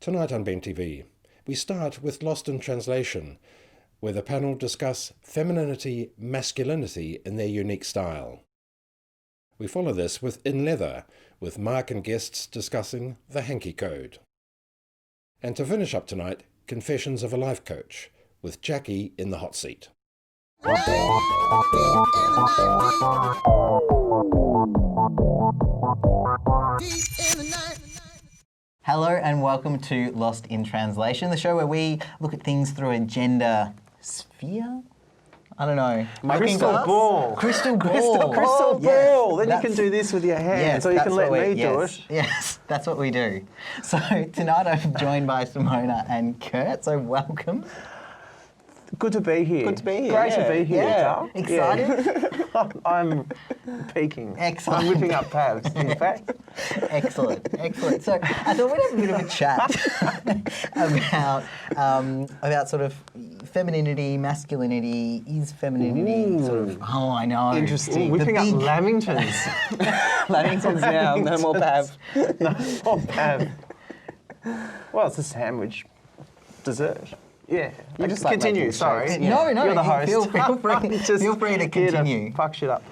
Tonight on BNTV, we start with Lost in Translation, where the panel discuss femininity, masculinity in their unique style. We follow this with In Leather, with Mark and guests discussing the Hanky Code. And to finish up tonight, Confessions of a Life Coach, with Jacqui in the hot seat. Hello and welcome to Lost in Translation, the show where we look at things through a gender sphere? I don't know. Crystal ball. Crystal ball. Crystal ball. Then you can do this with your hands, or you can let me do it. Yes, that's what we do. So tonight I'm joined by Simona and Kurt, so welcome. Good to be here. Good to be here. Great to be here. Yeah. Excited? I'm peaking. Excellent. I'm whipping up tabs, in fact. Excellent, excellent. So I thought we'd have a bit of a chat about sort of femininity, masculinity. Is femininity sort of, oh, I know. Interesting. Whipping up Lamingtons. Lamingtons now, no more Pav. No more Pav. Well, it's a sandwich dessert. Yeah. You just continue. Like sorry. Yeah. No, you're the host. Feel free to continue. Fuck shit up.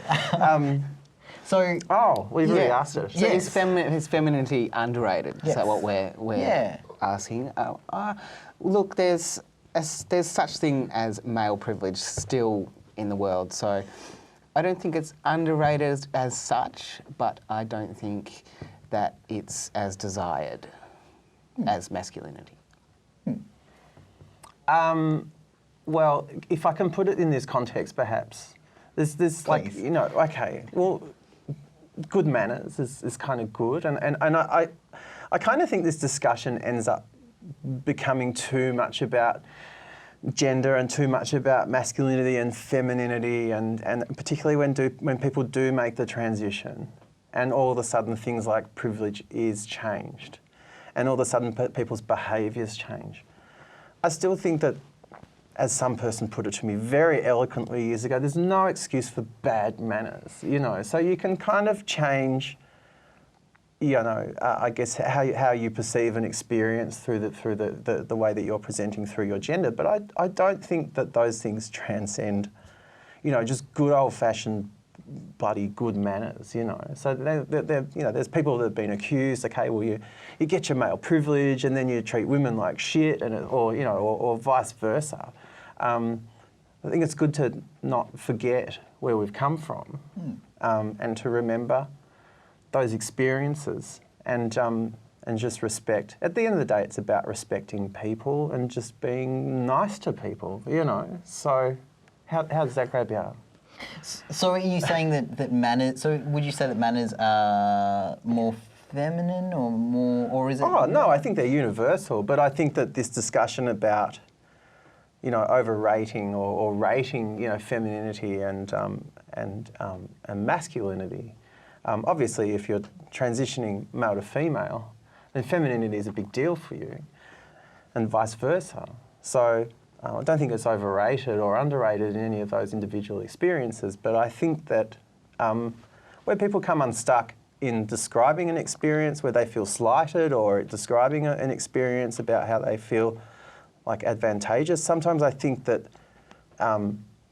So. Oh, we've already asked it. So is femininity underrated? Yes. Is that what we're asking? Look, there's such thing as male privilege still in the world. So I don't think it's underrated as such, but I don't think that it's as desired as masculinity. Well, if I can put it in this context, perhaps, there's like, you know, okay, well, good manners is kind of good, and I kind of think this discussion ends up becoming too much about gender and too much about masculinity and femininity, and particularly when people do make the transition, and all of a sudden things like privilege is changed, and all of a sudden people's behaviours change. I still think that, as some person put it to me very eloquently years ago, there's no excuse for bad manners, you know. So you can kind of change, you know, I guess how you perceive an experience through the way that you're presenting through your gender. But I don't think that those things transcend, you know, just good old-fashioned bloody good manners, you know. So you know, there's people that have been accused. Okay, well you get your male privilege and then you treat women like shit, or you know, or vice versa. I think it's good to not forget where we've come from, and to remember those experiences, and just respect. At the end of the day, it's about respecting people and just being nice to people, you know. So how does that grab you up? So are you saying that manners, so would you say that manners are more feminine or more, or is it? Oh, no, I think they're universal, but I think that this discussion about, you know, overrating or rating, you know, femininity and masculinity, obviously if you're transitioning male to female, then femininity is a big deal for you, and vice versa. So I don't think it's overrated or underrated in any of those individual experiences, but I think that where people come unstuck in describing an experience where they feel slighted, or describing an experience about how they feel like advantageous, sometimes I think that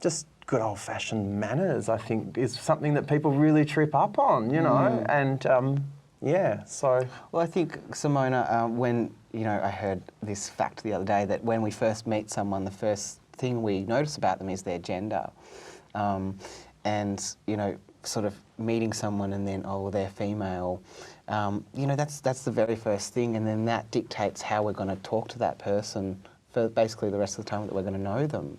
just good old-fashioned manners, I think, is something that people really trip up on, you know, and yeah, so. Well, I think, Simona, when, you know, I heard this fact the other day that when we first meet someone, the first thing we notice about them is their gender. And, you know, sort of meeting someone and then, oh, well, they're female, you know, that's the very first thing, and then that dictates how we're going to talk to that person for basically the rest of the time that we're going to know them.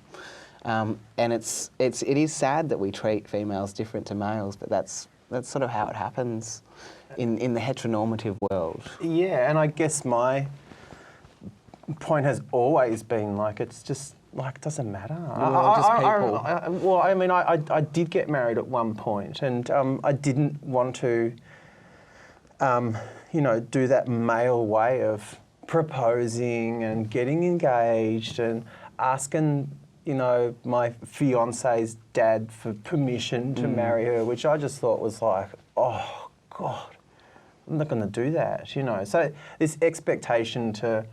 And it is sad that we treat females different to males, but that's sort of how it happens in the heteronormative world. Yeah, and I guess my point has always been, like, it's just, like, it doesn't matter. We're just people. Well, I mean, I did get married at one point, and I didn't want to, you know, do that male way of proposing and getting engaged and asking, you know, my fiance's dad for permission to marry her, which I just thought was like, oh, God, I'm not going to do that, you know. So this expectation to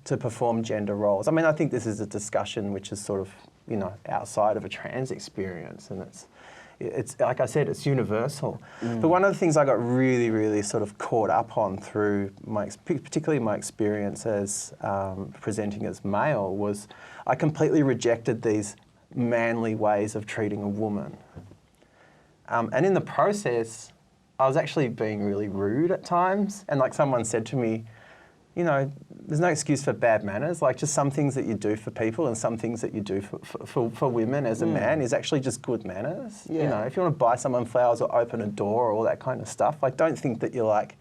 perform gender roles. I mean, I think this is a discussion which is sort of, you know, outside of a trans experience, and it's like I said, it's universal. But one of the things I got really, really sort of caught up on through particularly my experience as presenting as male was I completely rejected these manly ways of treating a woman. And in the process, I was actually being really rude at times. And like someone said to me, you know, there's no excuse for bad manners. Like just some things that you do for people and some things that you do for women as a man is actually just good manners. Yeah. You know, if you want to buy someone flowers or open a door or all that kind of stuff, like don't think that you're like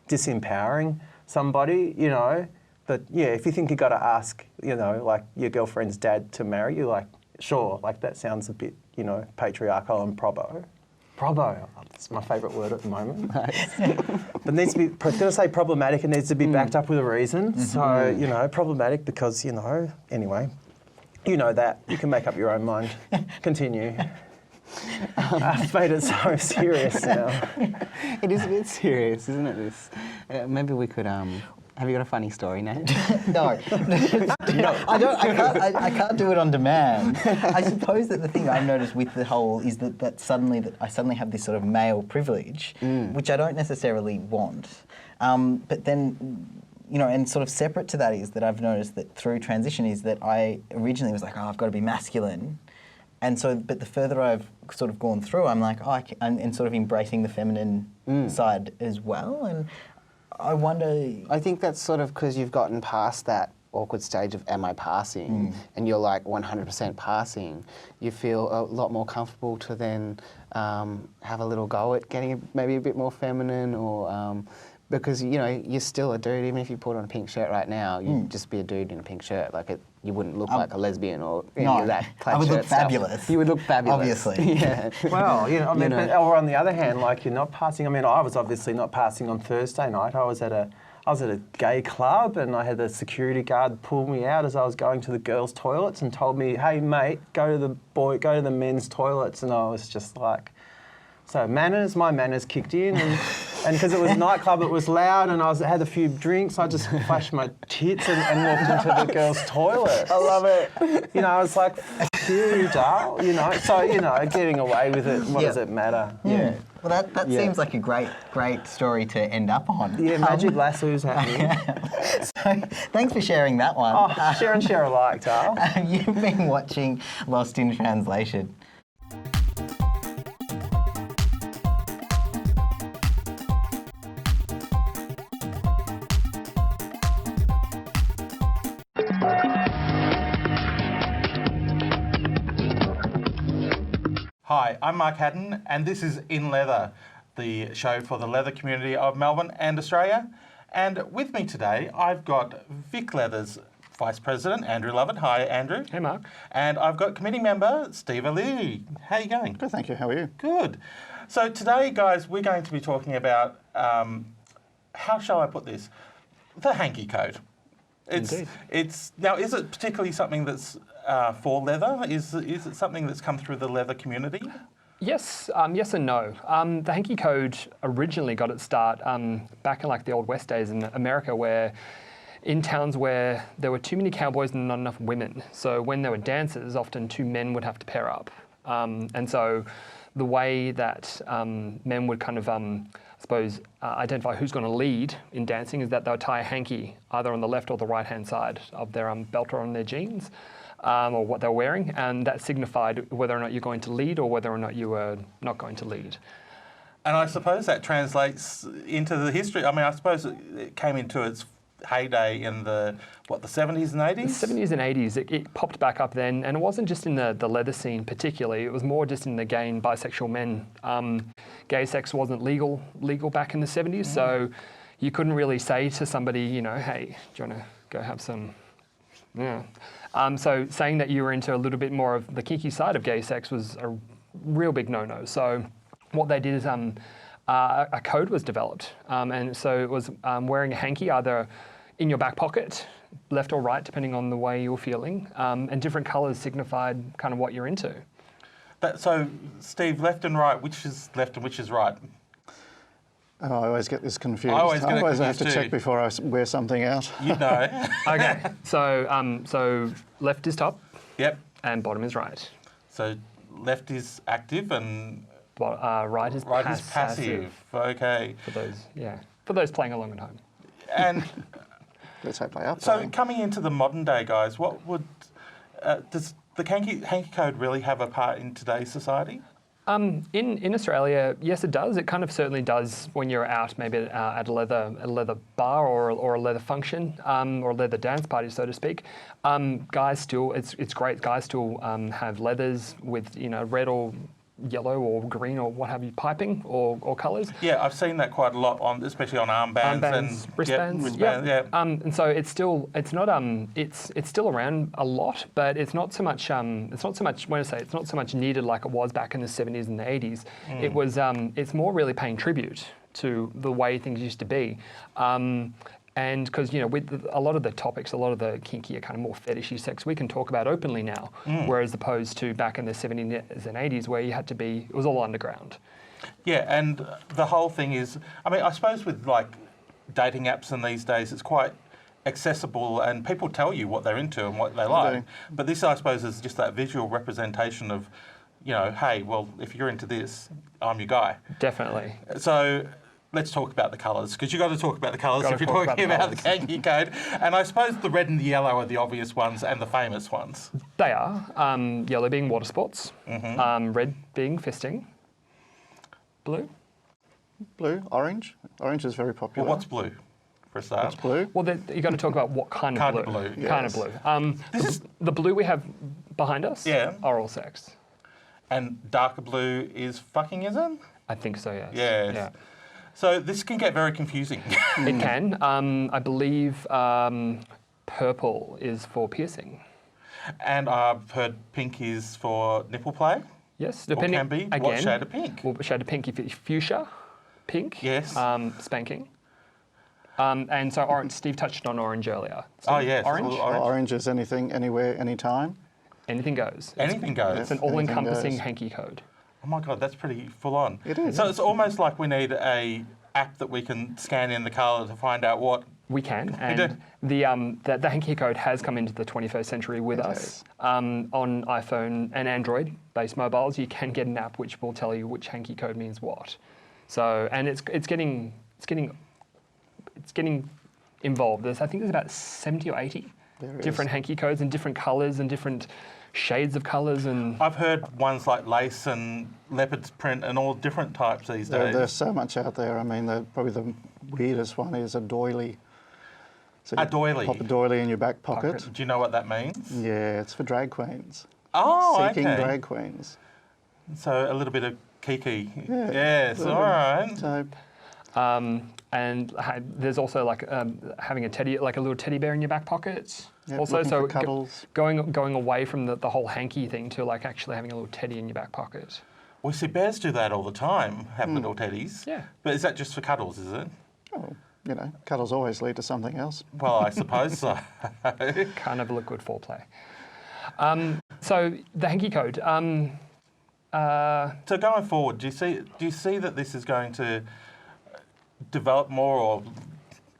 disempowering somebody, you know. But yeah, if you think you got to ask, you know, like your girlfriend's dad to marry you, like sure, like that sounds a bit, you know, patriarchal and probo. Probo, that's my favourite word at the moment. But needs to be, I was going to say problematic, it needs to be backed up with a reason. So, you know, problematic because, you know, anyway, you know that. You can make up your own mind. Continue. I've made it so serious now. It is a bit serious, isn't it, this? Maybe we could... Have you got a funny story, Nate? No. I can't do it on demand. I suppose that the thing I've noticed with the whole is that I suddenly have this sort of male privilege, which I don't necessarily want. But then, you know, and sort of separate to that is that I've noticed that through transition is that I originally was like, oh, I've got to be masculine. And so, but the further I've sort of gone through, I'm like, oh, and sort of embracing the feminine side as well. And I wonder... I think that's sort of because you've gotten past that awkward stage of am I passing, and you're like 100% passing. You feel a lot more comfortable to then have a little go at getting maybe a bit more feminine, or because, you know, you're still a dude. Even if you put on a pink shirt right now, you'd just be a dude in a pink shirt. Like you wouldn't look like a lesbian or any of that plaid I would shirt look fabulous. Stuff. You would look fabulous. Obviously. Yeah. Well, you know, I mean, or on the other hand, like you're not passing. I mean, I was obviously not passing on Thursday night. I was at a gay club, and I had the security guard pull me out as I was going to the girls' toilets and told me, "Hey, mate, go to the men's toilets." And I was just like, so my manners kicked in, and because it was a nightclub, it was loud, and I had a few drinks. I just flashed my tits and walked into the girls' toilet. I love it. You know, I was like, "F you, darl." You know, so you know, getting away with it. What does it matter? Yeah. Well, that seems like a great story to end up on. Yeah, magic lasso's happening. So, thanks for sharing that one. Oh, share and share alike, darl. You've been watching Lost in Translation. Hi, I'm Mark Hadden, and this is In Leather, the show for the leather community of Melbourne and Australia. And with me today, I've got Vic Leather's Vice President, Andrew Lovett. Hi, Andrew. Hey, Mark. And I've got committee member, Steve O'Leary. How are you going? Good, thank you. How are you? Good. So today, guys, we're going to be talking about, how shall I put this? The Hanky Code. Indeed. Now, is it particularly something that's for leather? Is it something that's come through the leather community? Yes, yes and no. The Hanky Code originally got its start back in like the Old West days in America, where in towns where there were too many cowboys and not enough women. So when there were dances, often two men would have to pair up. And so the way that men would kind of, identify who's going to lead in dancing is that they would tie a hanky either on the left or the right-hand side of their belt or on their jeans, or what they're wearing, and that signified whether or not you're going to lead or whether or not you were not going to lead. And I suppose that translates into the history. I mean, I suppose it came into its heyday in the 70s and 80s? The 70s and 80s, it popped back up then, and it wasn't just in the leather scene particularly, it was more just in the gay and bisexual men. Gay sex wasn't legal back in the 70s, so you couldn't really say to somebody, you know, hey, do you want to go have some, yeah. So saying that you were into a little bit more of the kinky side of gay sex was a real big no-no. So what they did is a code was developed, and so it was wearing a hanky either in your back pocket, left or right, depending on the way you're feeling, and different colours signified kind of what you're into. So, Steve, left and right, which is left and which is right? Oh, I always get this confused. I always get it have to confused check too. before I wear something out. You know. Okay, so left is top Yep. and bottom is right. So left is active and Right is right is passive. Okay. For those playing along at home. And Let's hope they are so playing. coming into the modern day, guys, what would does the hanky code really have a part in today's society? In Australia, yes, it does. It kind of certainly does when you're out, maybe at a leather bar or a leather function or a leather dance party, so to speak. Guys still, it's great. Guys still have leathers with red or yellow or green or what have you, piping or colours. Yeah, I've seen that quite a lot on, especially on armbands and wristbands. wristbands. Yeah. And so it's still around a lot, but it's not so much. It's not so much needed like it was back in the 70s and the 80s. It was. It's more really paying tribute to the way things used to be. And because, with a lot of the topics, a lot of the kinky are kind of more fetishy sex, we can talk about openly now, whereas opposed to back in the 70s and 80s where you had to be, it was all underground. Yeah, and the whole thing is, I suppose with like dating apps and these days, it's quite accessible and people tell you what they're into and what they like. But this, I suppose, is just that visual representation of, hey, well, if you're into this, I'm your guy. Definitely. So let's talk about the colours, because you've got to talk about the colours if you're talking about the hanky code. And I suppose the red and the yellow are the obvious ones and the famous ones. They are. Yellow being water sports, red being fisting, blue. Blue, orange. Orange is very popular. Well, what's blue, for a start? What's blue? Well, you've got to talk about what kind of blue. Yes. Kind of blue. The blue we have behind us, oral sex. And darker blue is fucking, is it? I think so, yes. Yes. Yeah. So this can get very confusing. It can. I believe purple is for piercing. And I've heard pink is for nipple play. Yes, Or can be. Again, What shade of pink? Well, shade of pink if it's fuchsia, pink. Yes. Spanking. And so orange. Steve touched on orange earlier. So Oh, yes. Orange. Orange is anything, anywhere, anytime. Anything goes. Anything goes. It's an all-encompassing Anything goes. hanky code. Oh my God, that's pretty full on. It is. So it's almost like we need a app that we can scan in the colour to find out what. We can, do. and the hanky code has come into the 21st century with us. On iPhone and Android-based mobiles, you can get an app which will tell you which hanky code means what. So, and it's getting involved. I think there's about 70 or 80 different hanky codes in different colours and different shades of colours. And I've heard ones like lace and leopard's print and all different types these days. There's so much out there. I mean, probably the weirdest one is a doily. So A you doily? Pop a doily in your back pocket. Do you know what that means? Yeah, it's for drag queens. Oh, Seeking okay. drag queens. So a little bit of kiki. Yeah, Yes, all right. So and there's also like having a little teddy bear in your back pocket. Yep, also, looking so for cuddles. going away from the whole hanky thing to like actually having a little teddy in your back pocket. We see bears do that all the time, have little teddies. Yeah. But is that just for cuddles, is it? oh, cuddles always lead to something else. Well, I suppose so. Kind of look good foreplay. So the hanky code. So going forward, do you see that this is going to develop more or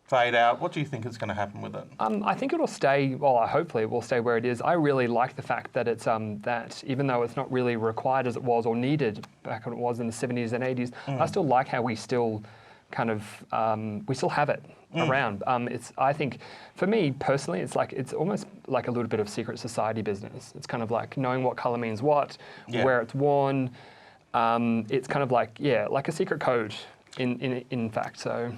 fade out? What do you think is going to happen with it? I think it'll stay. Well, hopefully it will stay where it is. I really like the fact that it's that even though it's not really required as it was or needed back when it was in the 70s and 80s, I still like how we still kind of we still have it around. I think for me personally, it's almost like a little bit of secret society business. It's kind of like knowing what colour means what, where it's worn. It's kind of like like a secret code in fact. So.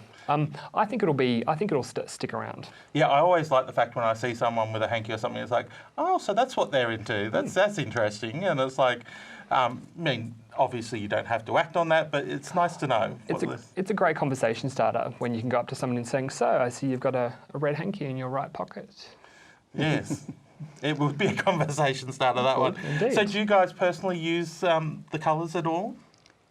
I think it'll stick around. Yeah, I always like the fact when I see someone with a hanky or something, it's like, oh, so that's what they're into. That's interesting. And it's like, obviously you don't have to act on that, but it's nice to know. It's a great conversation starter when you can go up to someone and saying, so I see you've got a red hanky in your right pocket. Yes. It would be a conversation starter, that one. Indeed. So do you guys personally use the colours at all?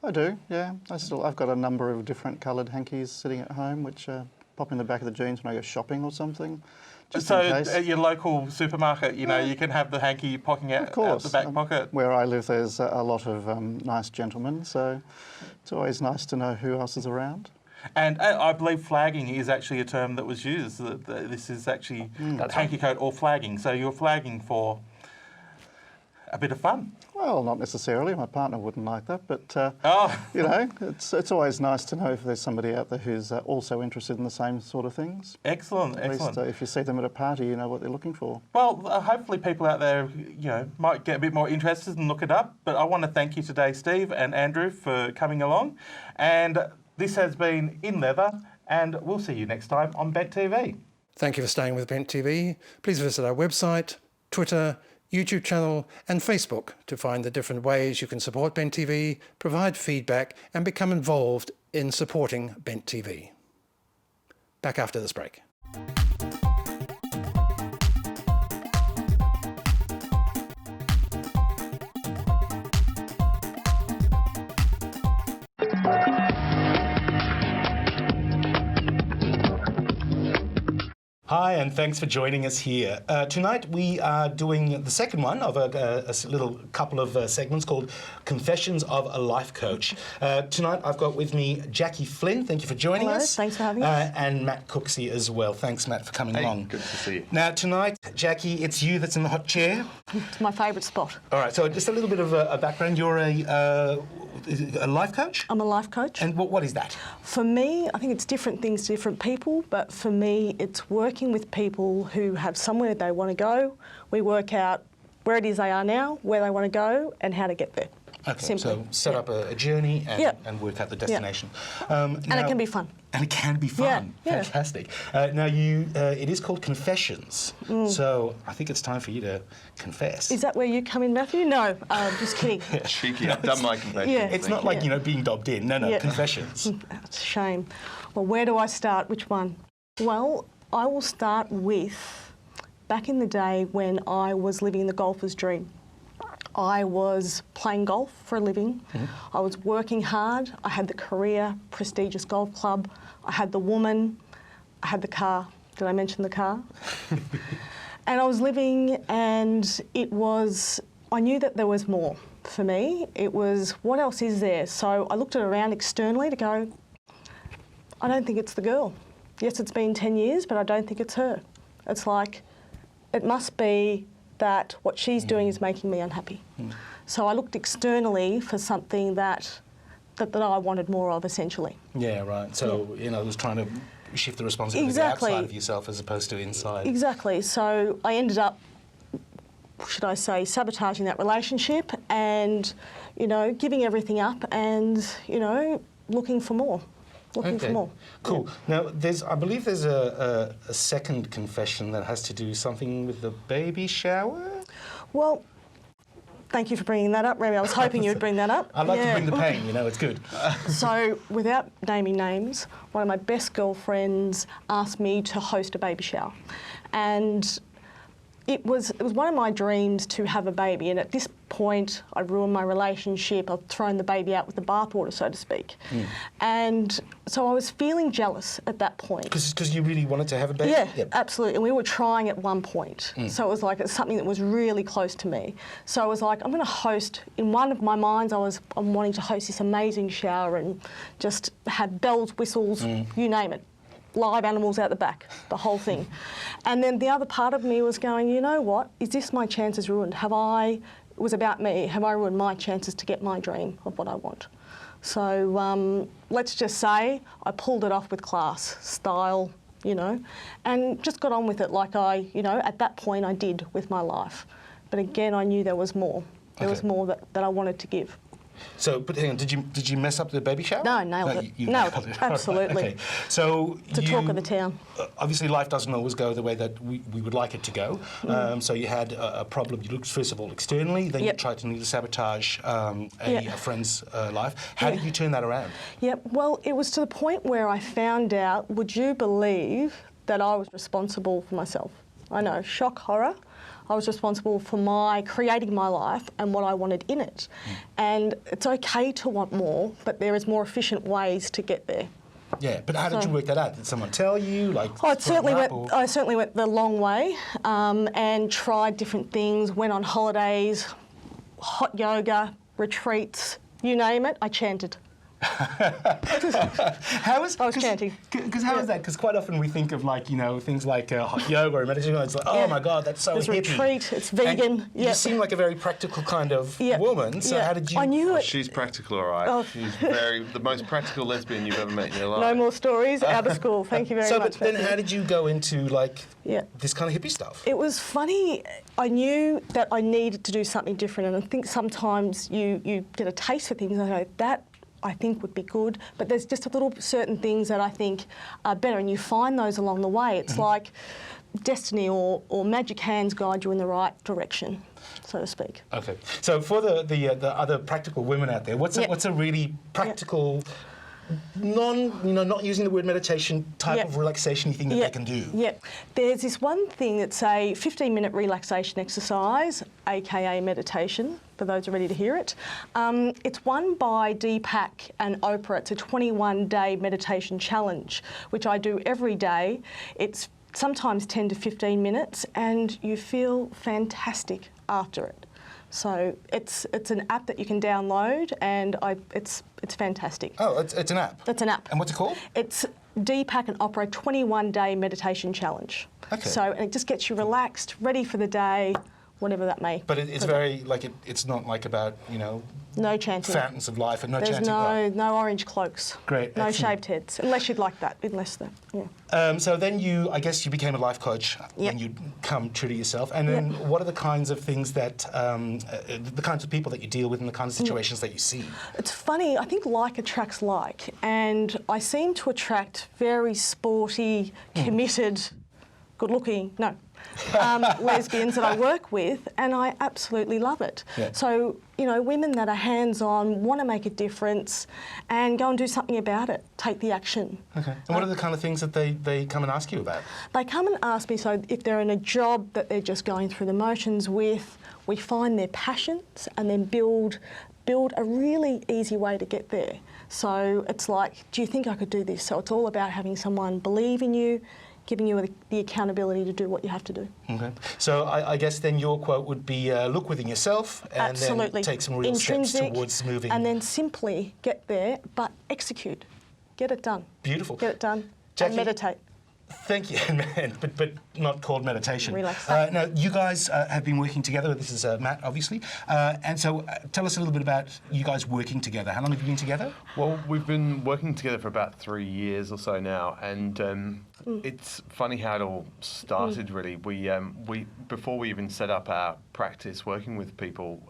I do, yeah. I've got a number of different coloured hankies sitting at home, which pop in the back of the jeans when I go shopping or something. Just So in case. at your local supermarket, you can have the hanky poking out the back pocket. Where I live, there's a lot of nice gentlemen, so it's always nice to know who else is around. And I believe flagging is actually a term that was used. This is actually hanky coat or flagging. So you're flagging for a bit of fun. Well, not necessarily. My partner wouldn't like that, but Oh. you know, it's always nice to know if there's somebody out there who's also interested in the same sort of things. Excellent, At excellent. least if you see them at a party, you know what they're looking for. Well, hopefully people out there, might get a bit more interested and look it up. But I want to thank you today, Steve and Andrew, for coming along. And this has been In Leather, and we'll see you next time on Bent TV. Thank you for staying with Bent TV. Please visit our website, Twitter, YouTube channel and Facebook to find the different ways you can support Bent TV, provide feedback and become involved in supporting Bent TV. Back after this break. Hi, and thanks for joining us here. Tonight we are doing the second one of a little couple of segments called Confessions of a Life Coach. Tonight I've got with me Jacqui Flinn. Thank you for joining us. Thanks for having us. And Matt Cooksey as well. Thanks, Matt, for coming along. Good to see you. Now, tonight, Jacqui, it's you that's in the hot chair. It's my favourite spot. All right, so just a little bit of a background. You're a life coach? I'm a life coach. And what is that? For me, I think it's different things to different people, but for me, it's working with people who have somewhere they want to go. We work out where it is they are now, where they want to go, and how to get there. Okay, Simply. so set up a journey and, and work out the destination. And it can be fun. And it can be fun. Yeah. Fantastic. Now, it is called Confessions. So I think it's time for you to confess. Is that where you come in, Matthew? No, just kidding. Cheeky, I've done my confession. Yeah. It's not like, being dobbed in. No, Confessions. It's a shame. Well, where do I start? Which one? Well, I will start with back in the day when I was living the golfer's dream. I was playing golf for a living. I was working hard. I had the career, prestigious golf club. I had the woman. I had the car. Did I mention the car? And I was living, and I knew that there was more for me. It was, what else is there? So I looked around externally to go, I don't think it's the girl. Yes, it's been 10 years, but I don't think it's her. It's like, it must be that what she's doing is making me unhappy. So I looked externally for something that I wanted more of, essentially. Yeah, right. So, it was trying to shift the responsibility outside of yourself as opposed to inside. Exactly. So I ended up, should I say, sabotaging that relationship and, giving everything up and, looking for more. Looking for more. Cool. Now, I believe there's a second confession that has to do something with the baby shower? Well, thank you for bringing that up, Remy. I was hoping you would bring that up. I like to bring the pain, it's good. So, without naming names, one of my best girlfriends asked me to host a baby shower. And it was one of my dreams to have a baby, and at this point I'd ruined my relationship, I'd thrown the baby out with the bathwater, so to speak. And so I was feeling jealous at that point. Because you really wanted to have a baby? Yeah, absolutely, and we were trying at one point. So it was like, it's something that was really close to me. So I was like, I'm going to host, in one of my minds I'm wanting to host this amazing shower and just have bells, whistles, you name it. Live animals out the back, the whole thing. And then the other part of me was going, you know what, is this my chances ruined? It was about me, have I ruined my chances to get my dream of what I want? So let's just say I pulled it off with class, style, and just got on with it like at that point I did with my life. But again, I knew there was more. There was more that I wanted to give. So, but hang on, did you mess up the baby shower? No, nailed it. Nailed it, absolutely. Okay, so it's a talk of the town. Obviously, life doesn't always go the way that we would like it to go. So you had a problem. You looked first of all externally, then you tried to sabotage a friend's life. How did you turn that around? Well, it was to the point where I found out, would you believe that I was responsible for myself? I know, shock, horror. I was responsible for creating my life and what I wanted in it. And it's okay to want more, but there is more efficient ways to get there. Yeah, but how did you work that out? Did someone tell you? I certainly went the long way and tried different things, went on holidays, hot yoga, retreats, you name it, I chanted. How is, I was chanting. Because how is that? Because quite often we think of like, you know, things like hot yoga or meditation. It's like, oh my God, that's so There's hippie. retreat, it's vegan. And you seem like a very practical kind of woman. So how did you? I knew it. She's practical, all right. Oh. She's the most practical lesbian you've ever met in your life. No more stories, out of school. Thank you very much. But then how did you go into like Yeah. this kind of hippie stuff? It was funny. I knew that I needed to do something different, and I think sometimes you get a taste for things and I go, that I think would be good, but there's just a little certain things that I think are better, and you find those along the way. It's like destiny or magic hands guide you in the right direction, so to speak. Okay. So for the other practical women out there, what's a really practical, not using the word meditation type of relaxation thing that they can do? Yeah. There's this one thing that's a 15-minute relaxation exercise, aka meditation, for those who are ready to hear it. It's one by Deepak and Oprah. It's a 21-day meditation challenge, which I do every day. It's sometimes 10 to 15 minutes, and you feel fantastic after it. So it's an app that you can download, and it's fantastic. Oh, it's an app? It's an app. And what's it called? It's Deepak and Oprah 21-day meditation challenge. Okay. So and it just gets you relaxed, ready for the day, whatever that may. But it's very, like, it's not like about, you know, no chanting. Fountains of life and no There's chanting. no orange cloaks. Great. No Excellent. shaved heads, unless you'd like that, unless that, yeah. So then I guess you became a life coach when you come true to yourself. And then what are the kinds of things that, the kinds of people that you deal with and the kinds of situations that you see? It's funny, I think like attracts like, and I seem to attract very sporty, committed, good-looking, lesbians that I work with, and I absolutely love it. Yeah. So, you know, women that are hands-on, want to make a difference, and go and do something about it, take the action. Okay. And what are the kind of things that they come and ask you about? They come and ask me, so if they're in a job that they're just going through the motions with, we find their passions and then build a really easy way to get there. So it's like, do you think I could do this? So it's all about having someone believe in you, giving you the accountability to do what you have to do. Okay. So I guess then your quote would be look within yourself and then take some real steps towards moving. And then simply get there, but execute. Get it done. Beautiful. Get it done. Jacqui, and meditate. Thank you, but not called meditation. Relax. Now, you guys have been working together. This is Matt, obviously. And so tell us a little bit about you guys working together. How long have you been together? Well, we've been working together for about 3 years or so now, and it's funny how it all started, really. We before we even set up our practice working with people,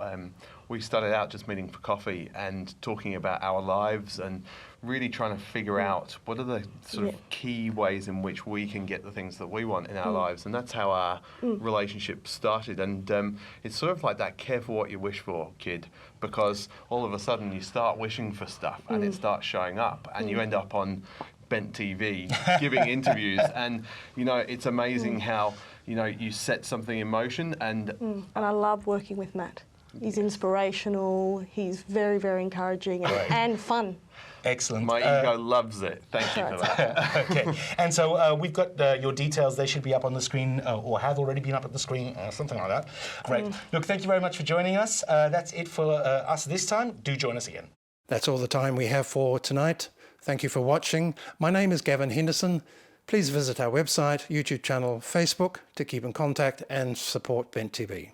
we started out just meeting for coffee and talking about our lives and really trying to figure out what are the sort of key ways in which we can get the things that we want in our lives. And that's how our relationship started. And it's sort of like that careful what you wish for, kid, because all of a sudden you start wishing for stuff and it starts showing up and you end up on Bent TV giving interviews. And, you know, it's amazing how, you know, you set something in motion and... And I love working with Matt. He's inspirational, he's very, very encouraging and fun. Excellent. My ego loves it. Thank you for that. Okay. And so we've got your details. They should be up on the screen or have already been up at the screen, something like that. Great. Look, thank you very much for joining us. That's it for us this time. Do join us again. That's all the time we have for tonight. Thank you for watching. My name is Gavin Henderson. Please visit our website, YouTube channel, Facebook to keep in contact and support Bent TV.